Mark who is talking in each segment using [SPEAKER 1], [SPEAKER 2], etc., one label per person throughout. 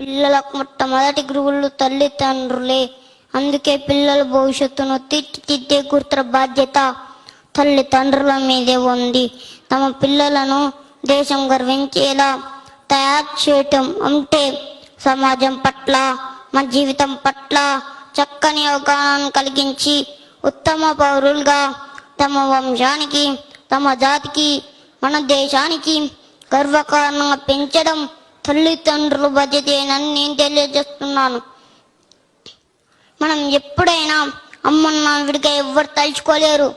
[SPEAKER 1] పిల్లలకు మొట్టమొదటి గురువులు తల్లిదండ్రులే. అందుకే పిల్లల భవిష్యత్తును తీర్చిదిద్దే గుర్తుల బాధ్యత తల్లిదండ్రుల మీదే ఉంది. తమ పిల్లలను దేశం గర్వించేలా తయారు చేయటం అంటే సమాజం పట్ల, మన జీవితం పట్ల చక్కని అవగాహన కలిగించి ఉత్తమ పౌరులుగా తమ వంశానికి, తమ జాతికి, మన దేశానికి గర్వకారణంగా పెంచడం తల్లిదండ్రుల బాధ్యతేనని నేను తెలియజేస్తున్నాను. మనం ఎప్పుడైనా అమ్మ నాన్న విడిగా ఎవ్వరు తలుచుకోలేరు.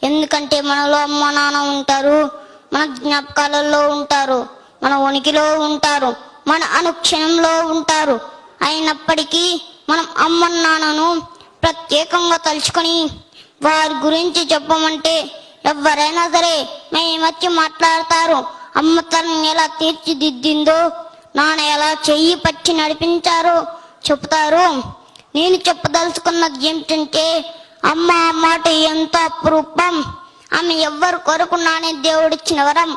[SPEAKER 1] ఎందుకంటే మనలో అమ్మ నాన్న ఉంటారు, మన జ్ఞాపకాలలో ఉంటారు, మన ఉనికిలో ఉంటారు, మన అనుక్షణంలో ఉంటారు. అయినప్పటికీ మనం అమ్మ నాన్నను ప్రత్యేకంగా తలుచుకొని వారి గురించి చెప్పమంటే ఎవరైనా సరే మేమచ్చి మాట్లాడతారు. అమ్మ తనని ఎలా తీర్చిదిద్దిందో, నాన్న ఎలా చెయ్యి పట్టి నడిపించారో చెబుతారు. నేను చెప్పదలుచుకున్నది ఏమిటంటే అమ్మ మాట ఎంతో అపురూపం. ఆమె ఎవ్వరు కొరకు నానే దేవుడిచ్చిన వరం.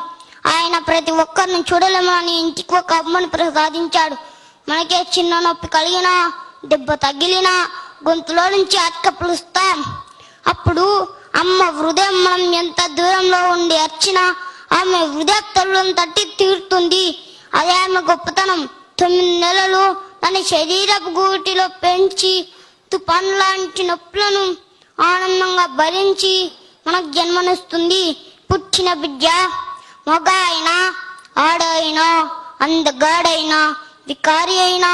[SPEAKER 1] ఆయన ప్రతి ఒక్కరిని చూడలేమని ఇంటికి ఒక అమ్మని ప్రసాదించాడు. మనకే చిన్న నొప్పి కలిగినా, దెబ్బ తగిలినా గొంతులో నుంచి అక్క పిలుస్తాం. అప్పుడు అమ్మ హృదయం మనం ఎంత దూరంలో ఉండి అర్చినా ఆమె హృదయ తల్లులను తట్టి తీరుతుంది. అదే ఆమె గొప్పతనం. 9 నెలలు తన శరీరపు గూటిలో పెంచి తుఫాన్ లాంటి నొప్పులను ఆనందంగా భరించి మనకు జన్మనిస్తుంది. పుట్టిన బిడ్డ మగ అయినా, ఆడ అయినా, అందగాడైనా, వికారి అయినా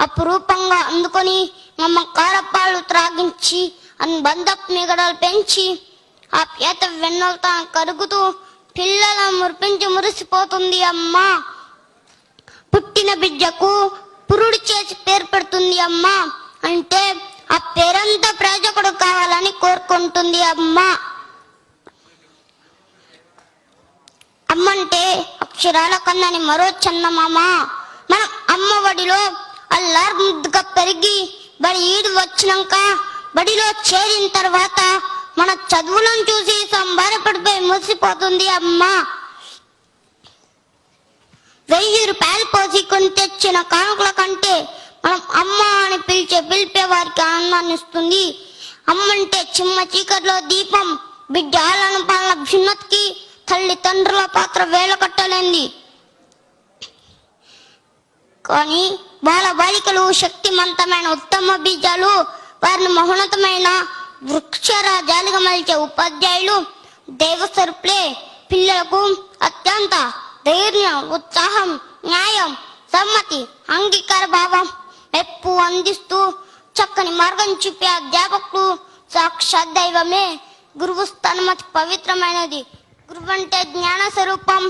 [SPEAKER 1] అపురూపంగా అందుకొని మమకార పాలు త్రాగించి అనుబంధపు మిగడలు పెంచి ఆ పేత వెన్నులు తాను కరుగుతూ పిల్లలను మురిపించి మురిసిపోతుంది అమ్మ. పుట్టిన బిడ్డకు పురుడు చేసి పేరు పెడుతుంది అమ్మ. అంటే ఆ పేరంతా ప్రయోజకుడు కావాలని కోరుకుంటుంది అమ్మ. అమ్మంటే అక్షరాల కన్నని మరో చందమామ. మనం అమ్మ ఒడిలో అల్లారు ముద్దుగా పెరిగి బడి ఈడు వచ్చినాక బడిలో చేరిన తర్వాత మన చదువులను చూసి సంబరపడిపోయి మురిసిపోతుంది అమ్మ. 1000 రూపాయలు పోసి కొని తెచ్చిన కానుకల కంటే మనం అమ్మ అని పిలిపే వారికి ఆనందాన్ని ఇస్తుంది. అమ్మంటే చిమ్మ చీకట్లో దీపం. బిడ్డ ఆలన పాలన భిన్నతికి తల్లిదండ్రుల పాత్ర వేల కట్టలేంది. కానీ బాల బాలికలు శక్తివంతమైన ఉత్తమ బీజాలు. వారిని మహోన్నతమైన వృక్షరాజాలుగా మలిచే ఉపాధ్యాయులు దైవస్వరూపులే. పిల్లలకు అత్యంత ధైర్యం, ఉత్సాహం, న్యాయం, సమ్మతి, అంగీకార భావం ఎప్పు అందిస్తూ చక్కని మార్గం చూపే అధ్యాపకులు సాక్షాత్ దైవమే. గురువు స్థానం అతి పవిత్రమైనది. గురువు అంటే జ్ఞాన స్వరూపం.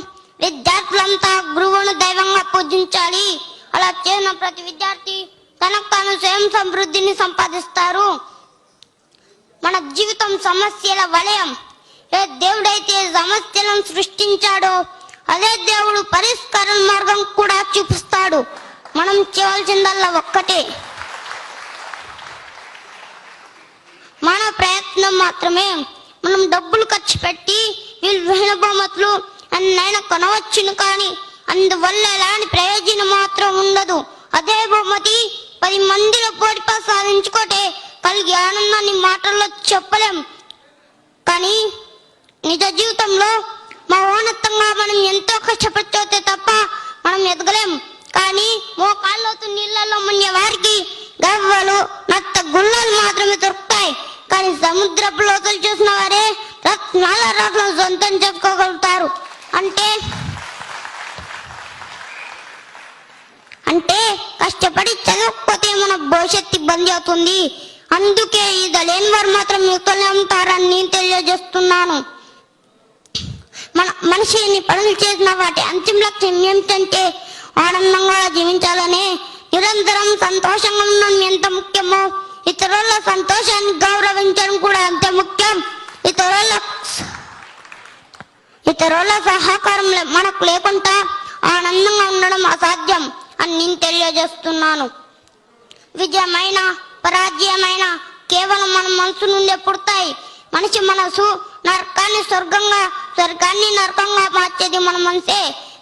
[SPEAKER 1] విద్యార్థులంతా గురువును దైవంగా పూజించాలి. అలా చేసిన ప్రతి విద్యార్థి తనకు తాను స్వయం సమృద్ధిని సంపాదిస్తారు. మన జీవితం సమస్యల వలయం. ఏ దేవుడైతే సమస్యలను సృష్టించాడో అదే దేవుడు పరిష్కార మార్గం కూడా చూపిస్తాడు. మనం చేయవలసిందల్లా ఒక్కటే, మన ప్రయత్నం మాత్రమే. మనం డబ్బులు ఖర్చు పెట్టి విలువైన బహుమతులు అన్నైనా కొనవచ్చును, కానీ అందువల్ల ఎలాంటి ప్రయోజనం మాత్రం ఉండదు. అదే బహుమతి 10 మందిలో పోటీ సాధించుకోటే కలిగే ఆనందాన్ని మాటల్లో చెప్పలేం. కానీ నిజ జీవితంలో మహోన్నతంగా మనం ఎంతో కష్టపడితే తప్ప మనం ఎదగలేం. కానీ మోకాళ్ళతో నీళ్లలో మునిగే వారికి గవ్వలు, నత్త గుళ్ళలు మాత్రమే దొరుకుతాయి. కానీ సముద్రపు లోతులు చూసిన వారే రత్నాల రాట్లను సొంతం చేసుకోగలుగుతారు. అంటే కష్టపడి చదవకపోతే మన భవిష్యత్తు ఇబ్బంది అవుతుంది. అందుకే ఇది లేని వారు మాత్రం యువతలే ఉంటారని నేను తెలియజేస్తున్నాను. మనిషిని పనులు చేసిన వాటి అంతిమ లక్ష్యం ఏమిటంటే ఆనందంగా జీవించాలని. నిరంతరం సంతోషంగా ఉండడం ఎంత ముఖ్యమో ఇతరుల సంతోషాన్ని గౌరవించడం కూడా అంతే ముఖ్యం. ఇతరుల సహకారం మనకు లేకుండా ఆనందంగా ఉండడం అసాధ్యం అని నేను తెలియజేస్తున్నాను. విజయమైన పరాజయమైన కేవలం మన మనసు నుండే పుడతాయి. మనిషి మనసు నరకాన్ని స్వర్గంగా, స్వర్గాన్ని నరకంగా మార్చేది మన మనసే.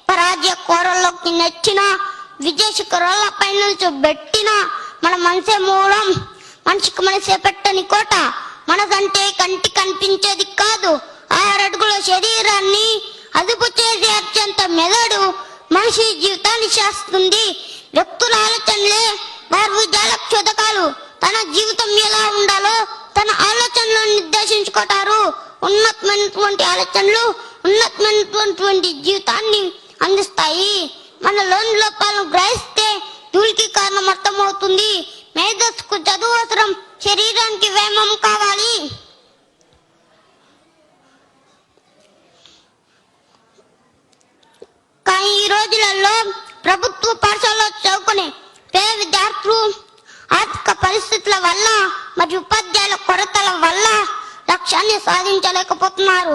[SPEAKER 1] పరాజయ కోరల్లోకి నెచ్చిన విజయ శిఖరాల పైన బెట్టిన మన మనసే మూలం, మనిషికి మనసే పెట్టని కోట. మనదంటే కంటి కనిపించేది కాదు, 6 అడుగుల శరీరాన్ని అదుపు చేసే అత్యంత మెదడు మనిషి జీవితాన్ని శాస్తుంది. వ్యక్తుల ఆలోచనలే భార్విజాల క్షోధకాలు. తన జీవితం ఎలా ఉండాలో తన ఆలోచనలు నిర్దేశించుకుంటారు. ఉన్నతమైనటువంటి ఆలోచనలు ఉన్నతమైనటువంటి జీవితాన్ని అందిస్తాయి. మనలోని లోపాలను గ్రహిస్తే ధూళికి కారణం అర్థమవుతుంది. మేధస్సుకు చదువు అవసరం, శరీరానికి వ్యాయామం కావాలి. కానీ ఈ రోజులలో ప్రభుత్వ పాఠశాలలో చదువుకునే పేద విద్యార్థులు ఆర్థిక పరిస్థితుల వల్ల మరియు ఉపాధ్యాయుల కొరతల వల్ల లక్ష్యాన్ని సాధించలేకపోతున్నారు.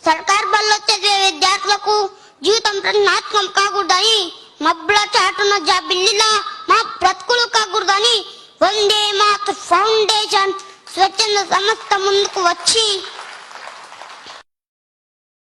[SPEAKER 1] సర్కార్ బల్లో చదివే విద్యార్థులకు జీవితం ప్రశ్నాత్మకం కాకూడదని, మబ్బుల చాటున జాబిల్లిలా మా బ్రతుకులు కాకూడదని వందే మాతృ ఫౌండేషన్ స్వచ్ఛంద సంస్థ ముందుకు వచ్చి